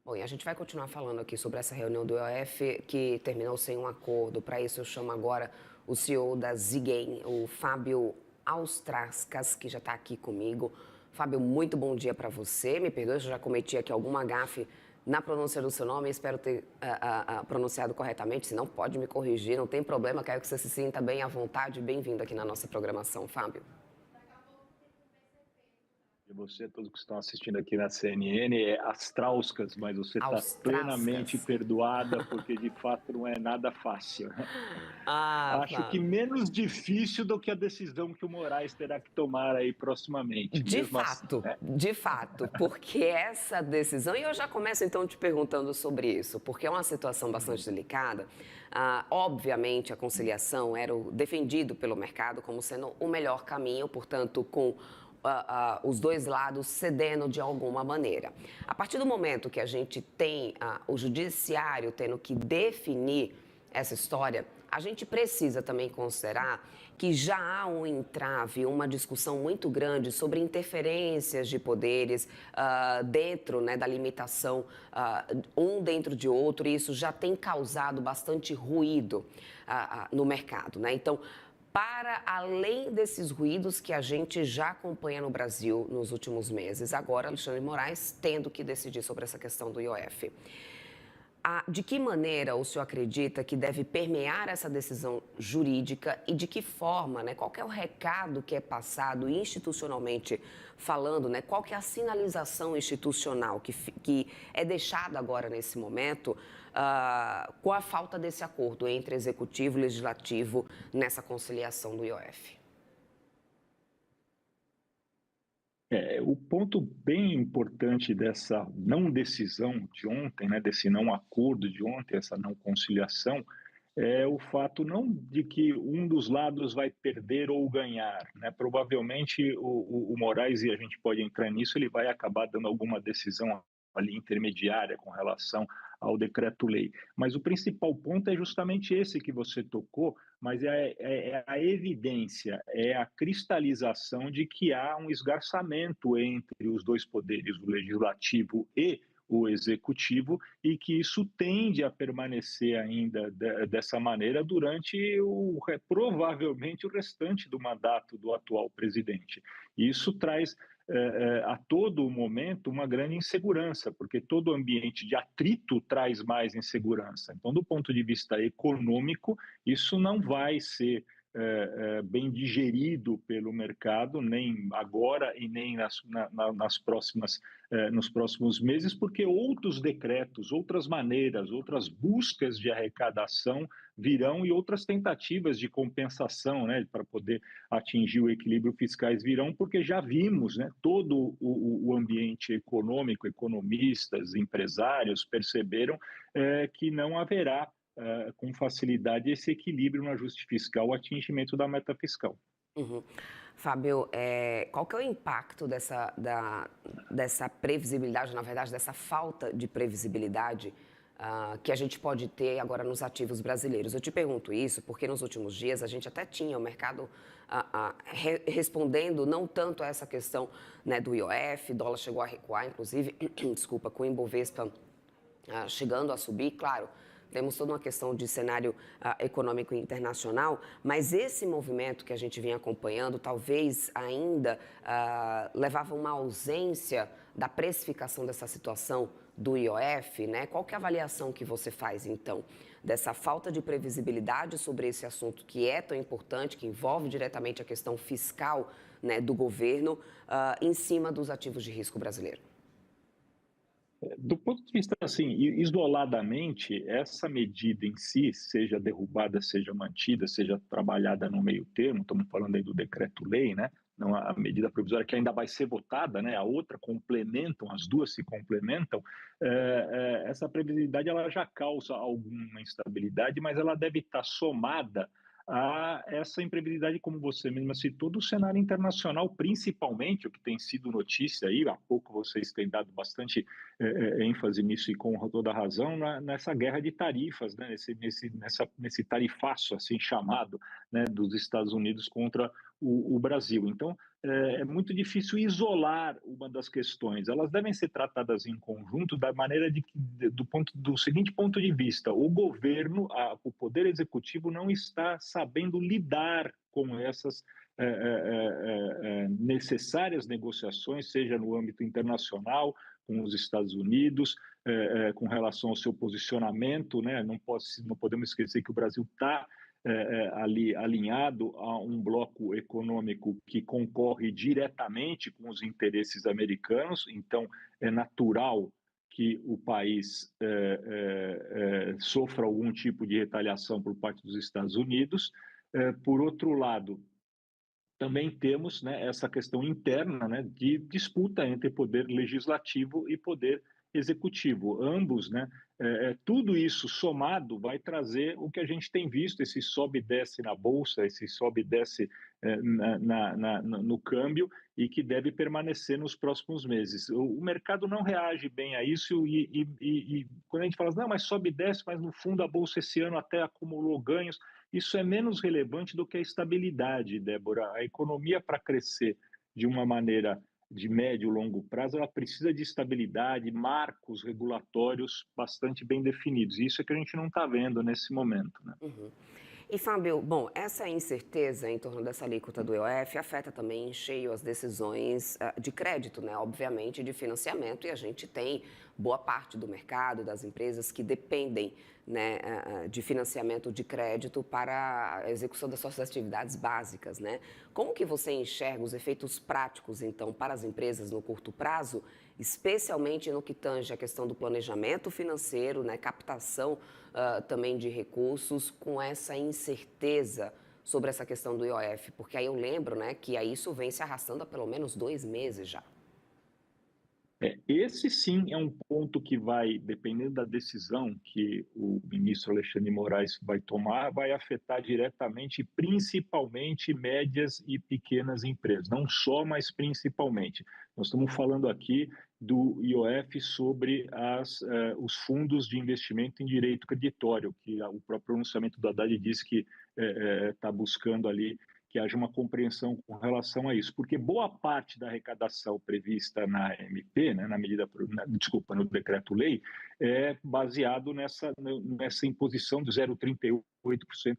Bom, e a gente vai continuar falando aqui sobre essa reunião do IOF que terminou sem um acordo. Para isso, eu chamo agora o CEO da Ziguem, o Fábio Austrascas, que já está aqui comigo. Fábio, muito bom dia para você. Me perdoe se eu já cometi aqui alguma gafe na pronúncia do seu nome. Espero ter pronunciado corretamente. Se não, pode me corrigir, não tem problema. Quero que você se sinta bem à vontade. Bem-vindo aqui na nossa programação, Fábio. E você, todos que estão assistindo aqui na CNN, é Astrauskas, mas você está plenamente Austrascas. perdoada, porque de fato não é nada fácil. Ah, Acho que Fábio. menos difícil do que a decisão que o Moraes terá que tomar aí proximamente, mesmo assim, né? De fato, porque essa decisão, e eu já começo então te perguntando sobre isso, porque é uma situação bastante Uhum. delicada. Obviamente, a conciliação era o defendido pelo mercado como sendo o melhor caminho, portanto, com os dois lados cedendo de alguma maneira. A partir do momento que a gente tem o judiciário tendo que definir essa história, a gente precisa também considerar que já há um entrave, uma discussão muito grande sobre interferências de poderes dentro, né, da limitação, um dentro de outro, e isso já tem causado bastante ruído no mercado, né? Então, para além desses ruídos que a gente já acompanha no Brasil nos últimos meses, agora Alexandre de Moraes tendo que decidir sobre essa questão do IOF. De que maneira o senhor acredita que deve permear essa decisão jurídica e de que forma, né? Qual que é o recado que é passado institucionalmente falando, né? Qual que é a sinalização institucional que é deixada agora nesse momento com a falta desse acordo entre executivo e legislativo nessa conciliação do IOF? O ponto bem importante dessa não decisão de ontem, né, desse não acordo de ontem, essa não conciliação, é o fato não de que um dos lados vai perder ou ganhar, né? Provavelmente o Moraes, e a gente pode entrar nisso, ele vai acabar dando alguma decisão ali intermediária com relação ao decreto-lei. Mas o principal ponto é justamente esse que você tocou, mas é a evidência, é a cristalização de que há um esgarçamento entre os dois poderes, o legislativo e o executivo, e que isso tende a permanecer ainda dessa maneira durante provavelmente o restante do mandato do atual presidente. Isso traz a todo momento uma grande insegurança, porque todo ambiente de atrito traz mais insegurança. Então, do ponto de vista econômico, isso não vai ser bem digerido pelo mercado, nem agora e nem nos próximos meses, porque outros decretos, outras maneiras, outras buscas de arrecadação virão e outras tentativas de compensação, né, para poder atingir o equilíbrio fiscais virão, porque já vimos, né, todo o ambiente econômico, economistas, empresários perceberam que não haverá com facilidade esse equilíbrio no ajuste fiscal, o atingimento da meta fiscal. Uhum. Fábio, qual que é o impacto dessa previsibilidade, na verdade, dessa falta de previsibilidade que a gente pode ter agora nos ativos brasileiros? Eu te pergunto isso porque nos últimos dias a gente até tinha o mercado respondendo não tanto a essa questão, né, do IOF, dólar chegou a recuar, inclusive, desculpa, com o Ibovespa chegando a subir, claro. Temos toda uma questão de cenário econômico internacional, mas esse movimento que a gente vinha acompanhando talvez ainda levava uma ausência da precificação dessa situação do IOF, né? Qual que é a avaliação que você faz, então, dessa falta de previsibilidade sobre esse assunto que é tão importante, que envolve diretamente a questão fiscal, né, do governo, em cima dos ativos de risco brasileiro? Do ponto de vista, assim, isoladamente, essa medida em si, seja derrubada, seja mantida, seja trabalhada no meio termo, estamos falando aí do decreto-lei, né? Não a medida provisória que ainda vai ser votada, né? A outra complementam, as duas se complementam. Essa previsibilidade ela já causa alguma instabilidade, mas ela deve estar somada a essa imprevisibilidade, como você mesma citou, do cenário internacional, principalmente, o que tem sido notícia aí, há pouco vocês têm dado bastante ênfase nisso e com toda a razão, nessa guerra de tarifas, né, nesse tarifaço assim chamado, né, dos Estados Unidos contra o Brasil. Então, é muito difícil isolar uma das questões. Elas devem ser tratadas em conjunto da maneira do seguinte ponto de vista: o governo, o poder executivo não está sabendo lidar com essas necessárias negociações, seja no âmbito internacional, com os Estados Unidos, com relação ao seu posicionamento, né? Não podemos esquecer que o Brasil está ali alinhado a um bloco econômico que concorre diretamente com os interesses americanos, então é natural que o país sofra algum tipo de retaliação por parte dos Estados Unidos. Por outro lado, também temos, né, essa questão interna, né, de disputa entre poder legislativo e poder executivo. Ambos, né, tudo isso somado vai trazer o que a gente tem visto, esse sobe e desce na bolsa, esse sobe e desce no câmbio, e que deve permanecer nos próximos meses. O mercado não reage bem a isso, e quando a gente fala, não, mas sobe e desce, mas no fundo a bolsa esse ano até acumulou ganhos, isso é menos relevante do que a estabilidade, Débora. A economia, para crescer de uma maneira de médio e longo prazo, ela precisa de estabilidade, marcos regulatórios bastante bem definidos. Isso é que a gente não está vendo nesse momento, né? Uhum. E, Fábio, bom, essa incerteza em torno dessa alíquota do IOF afeta também em cheio as decisões de crédito, né? Obviamente, de financiamento, e a gente tem boa parte do mercado, das empresas que dependem, né, de financiamento de crédito para a execução das suas atividades básicas, né? Como que você enxerga os efeitos práticos, então, para as empresas no curto prazo, especialmente no que tange a questão do planejamento financeiro, né, captação também de recursos, com essa incerteza sobre essa questão do IOF? Porque aí eu lembro, né, que aí isso vem se arrastando há pelo menos 2 meses já. Esse sim é um ponto que vai, dependendo da decisão que o ministro Alexandre de Moraes vai tomar, vai afetar diretamente, principalmente médias e pequenas empresas. Não só, mas principalmente. Nós estamos falando aqui do IOF sobre os fundos de investimento em direito creditório, que o próprio pronunciamento do Haddad diz que está buscando ali que haja uma compreensão com relação a isso, porque boa parte da arrecadação prevista na MP, né, no decreto-lei, é baseado nessa imposição de 0,38%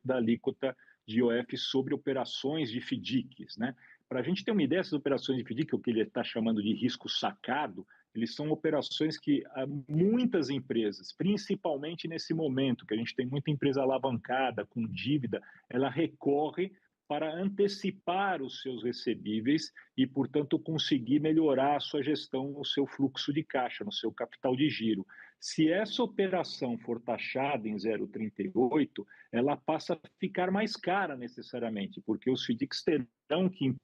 da alíquota de IOF sobre operações de FDICs, né? Para a gente ter uma ideia, essas operações de FDIC, o que ele está chamando de risco sacado, eles são operações que muitas empresas, principalmente nesse momento, que a gente tem muita empresa alavancada, com dívida, ela recorre para antecipar os seus recebíveis e, portanto, conseguir melhorar a sua gestão no seu fluxo de caixa, no seu capital de giro. Se essa operação for taxada em 0,38, ela passa a ficar mais cara necessariamente, porque os FDICs terão que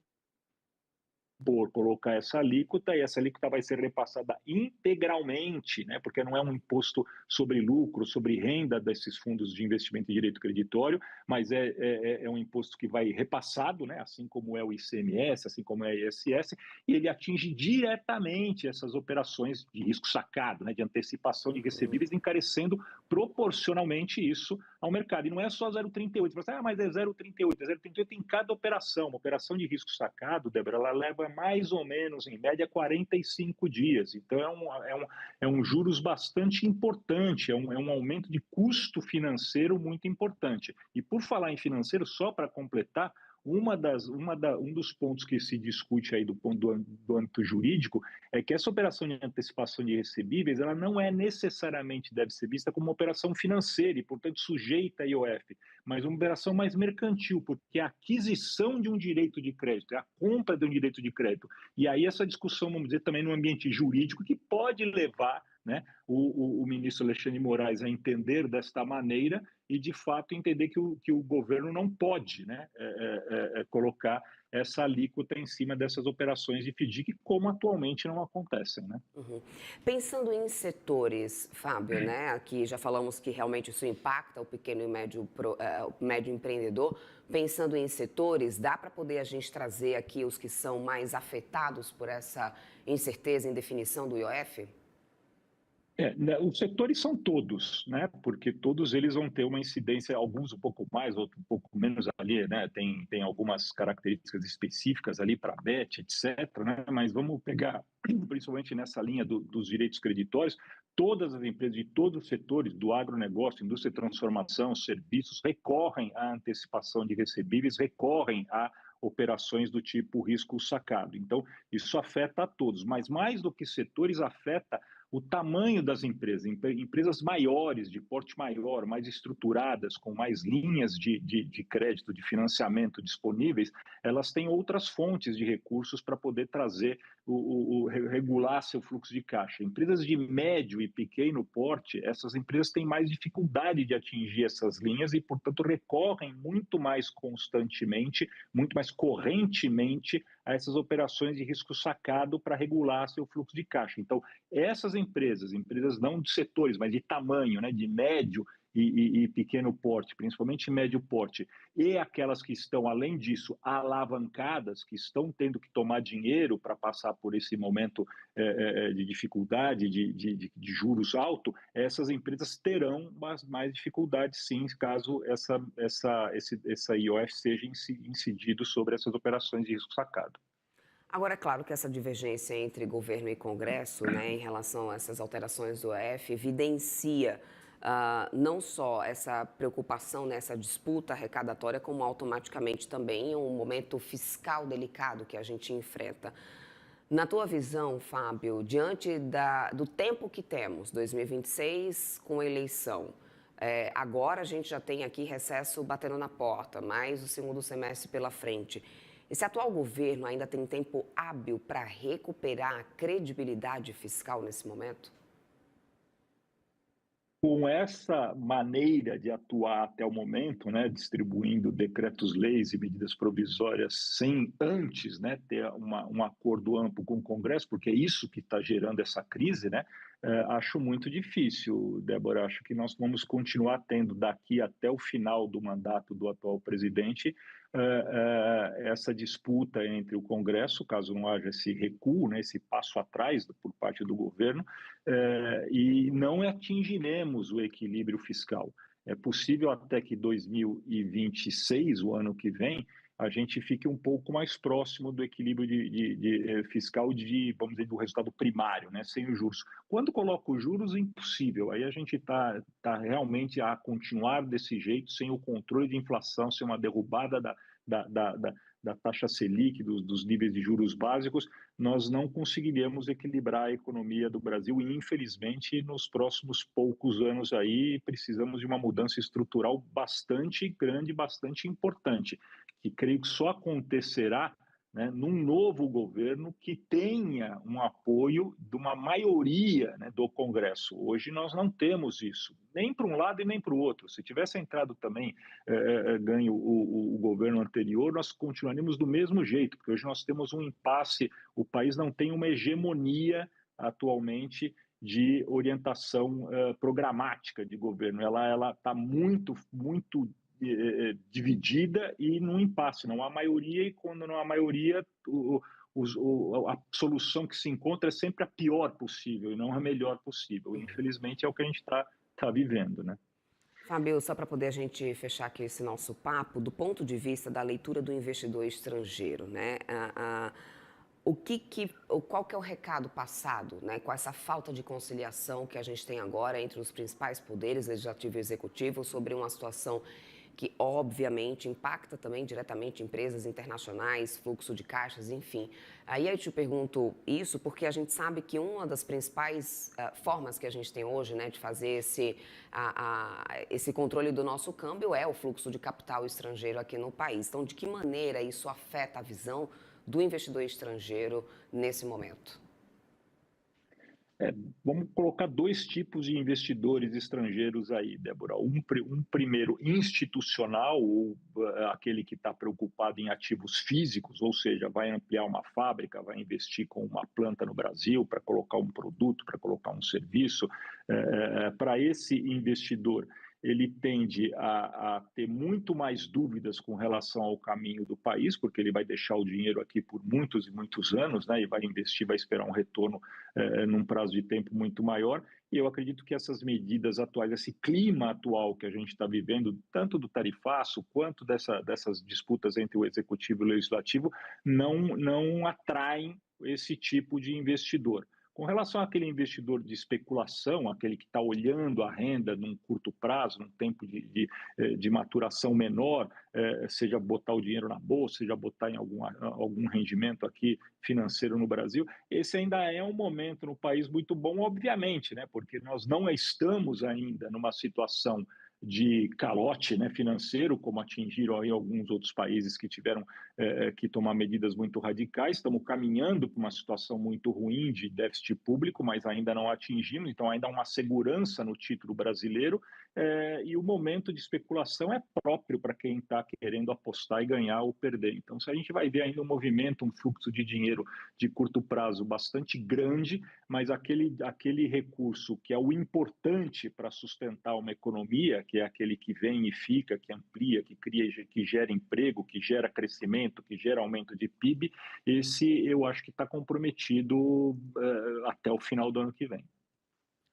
por colocar essa alíquota, e essa alíquota vai ser repassada integralmente, né, porque não é um imposto sobre lucro, sobre renda desses fundos de investimento em direito creditório, mas é um imposto que vai repassado, né, assim como é o ICMS, assim como é o ISS, e ele atinge diretamente essas operações de risco sacado, né, de antecipação de recebíveis, encarecendo proporcionalmente isso ao mercado. E não é só 0,38, você fala, mas é 0,38, é 0,38 em cada operação. Uma operação de risco sacado, Débora, ela leva mais ou menos, em média, 45 dias. Então, é um juros bastante importante, é um aumento de custo financeiro muito importante. E por falar em financeiro, só para completar, um dos pontos que se discute aí do âmbito jurídico é que essa operação de antecipação de recebíveis, ela não é necessariamente, deve ser vista como uma operação financeira e, portanto, sujeita a IOF, mas uma operação mais mercantil, porque é a aquisição de um direito de crédito, é a compra de um direito de crédito. E aí essa discussão, vamos dizer, também no ambiente jurídico, que pode levar, né, o ministro Alexandre de Moraes a entender desta maneira e, de fato, entender que o governo não pode, né, colocar essa alíquota em cima dessas operações de FDIC, como atualmente não acontecem, né? Uhum. Pensando em setores, Fábio, né? Aqui já falamos que realmente isso impacta o pequeno e médio empreendedor. Pensando em setores, dá para poder a gente trazer aqui os que são mais afetados por essa incerteza em definição do IOF? Os setores são todos, né? Porque todos eles vão ter uma incidência, alguns um pouco mais, outros um pouco menos ali, né? Tem algumas características específicas ali para a BET, etc., né? Mas vamos pegar, principalmente nessa linha dos direitos creditórios, todas as empresas de todos os setores, do agronegócio, indústria de transformação, serviços, recorrem à antecipação de recebíveis, recorrem a operações do tipo risco sacado. Então, isso afeta a todos, mas mais do que setores, afeta o tamanho das empresas, empresas maiores, de porte maior, mais estruturadas, com mais linhas de crédito, de financiamento disponíveis, elas têm outras fontes de recursos para poder trazer, regular seu fluxo de caixa. Empresas de médio e pequeno porte, essas empresas têm mais dificuldade de atingir essas linhas e, portanto, recorrem muito mais constantemente, muito mais correntemente a essas operações de risco sacado para regular seu fluxo de caixa. Então, essas empresas não de setores, mas de tamanho, né, de médio e pequeno porte, principalmente médio porte, e aquelas que estão, além disso, alavancadas, que estão tendo que tomar dinheiro para passar por esse momento de dificuldade, de juros altos, essas empresas terão mais dificuldades, sim, caso essa IOF seja incidido sobre essas operações de risco sacado. Agora, é claro que essa divergência entre governo e Congresso, né, em relação a essas alterações do EF, evidencia não só essa preocupação nessa disputa arrecadatória, como automaticamente também um momento fiscal delicado que a gente enfrenta. Na tua visão, Fábio, diante do tempo que temos, 2026 com eleição, agora a gente já tem aqui recesso batendo na porta, mais o segundo semestre pela frente. Esse atual governo ainda tem tempo hábil para recuperar a credibilidade fiscal nesse momento? Com essa maneira de atuar até o momento, né, distribuindo decretos-leis e medidas provisórias sem antes, né, ter um acordo amplo com o Congresso, porque é isso que está gerando essa crise, né, acho muito difícil, Débora. Acho que nós vamos continuar tendo daqui até o final do mandato do atual presidente essa disputa entre o Congresso, caso não haja esse recuo, né, esse passo atrás por parte do governo, e não atingiremos o equilíbrio fiscal. É possível até que 2026, o ano que vem, a gente fique um pouco mais próximo do equilíbrio fiscal vamos dizer, do resultado primário, né, sem os juros. Quando coloca os juros, é impossível. Aí a gente está realmente a continuar desse jeito, sem o controle de inflação, sem uma derrubada da, da, da, da taxa Selic, dos níveis de juros básicos, nós não conseguiremos equilibrar a economia do Brasil e, infelizmente, nos próximos poucos anos aí, precisamos de uma mudança estrutural bastante grande, bastante importante, que creio que só acontecerá, né, num novo governo que tenha um apoio de uma maioria, né, do Congresso. Hoje nós não temos isso, nem para um lado e nem para o outro. Se tivesse entrado também ganho o governo anterior, nós continuaríamos do mesmo jeito, porque hoje nós temos um impasse, o país não tem uma hegemonia atualmente de orientação programática de governo. Ela está muito dividida e num impasse. Não há maioria, e quando não há maioria, a solução que se encontra é sempre a pior possível e não a melhor possível. Infelizmente, é o que a gente está vivendo, né? Fábio, só para poder a gente fechar aqui esse nosso papo, do ponto de vista da leitura do investidor estrangeiro, né? Qual que é o recado passado, né, com essa falta de conciliação que a gente tem agora entre os principais poderes, legislativo e executivo, sobre uma situação que, obviamente, impacta também diretamente empresas internacionais, fluxo de caixas, enfim. Aí eu te pergunto isso porque a gente sabe que uma das principais formas que a gente tem hoje, né, de fazer esse controle do nosso câmbio é o fluxo de capital estrangeiro aqui no país. Então, de que maneira isso afeta a visão do investidor estrangeiro nesse momento? Vamos colocar dois tipos de investidores estrangeiros aí, Débora. Um primeiro institucional, ou aquele que está preocupado em ativos físicos, ou seja, vai ampliar uma fábrica, vai investir com uma planta no Brasil para colocar um produto, para colocar um serviço. Para esse investidor, ele tende a ter muito mais dúvidas com relação ao caminho do país, porque ele vai deixar o dinheiro aqui por muitos e muitos anos, né, e vai investir, vai esperar um retorno num prazo de tempo muito maior. E eu acredito que essas medidas atuais, esse clima atual que a gente está vivendo, tanto do tarifaço quanto dessas disputas entre o executivo e o legislativo, não atraem esse tipo de investidor. Com relação àquele investidor de especulação, aquele que está olhando a renda num curto prazo, num tempo de maturação menor, seja botar o dinheiro na bolsa, seja botar em algum rendimento aqui financeiro no Brasil, esse ainda é um momento no país muito bom, obviamente, né? Porque nós não estamos ainda numa situação de calote, né, financeiro, como atingiram aí alguns outros países que tiveram que tomar medidas muito radicais. Estamos caminhando para uma situação muito ruim de déficit público, mas ainda não atingimos, então ainda há uma segurança no título brasileiro, e o momento de especulação é próprio para quem está querendo apostar e ganhar ou perder. Então, se a gente vai ver ainda um movimento, um fluxo de dinheiro de curto prazo bastante grande, mas aquele recurso que é o importante para sustentar uma economia, que é aquele que vem e fica, que amplia, que cria, que gera emprego, que gera crescimento, que gera aumento de PIB, esse eu acho que está comprometido até o final do ano que vem.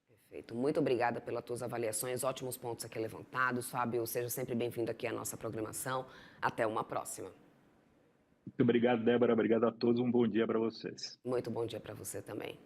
Perfeito. Muito obrigada pelas tuas avaliações, ótimos pontos aqui levantados. Fábio, seja sempre bem-vindo aqui à nossa programação. Até uma próxima. Muito obrigado, Débora. Obrigado a todos. Um bom dia para vocês. Muito bom dia para você também.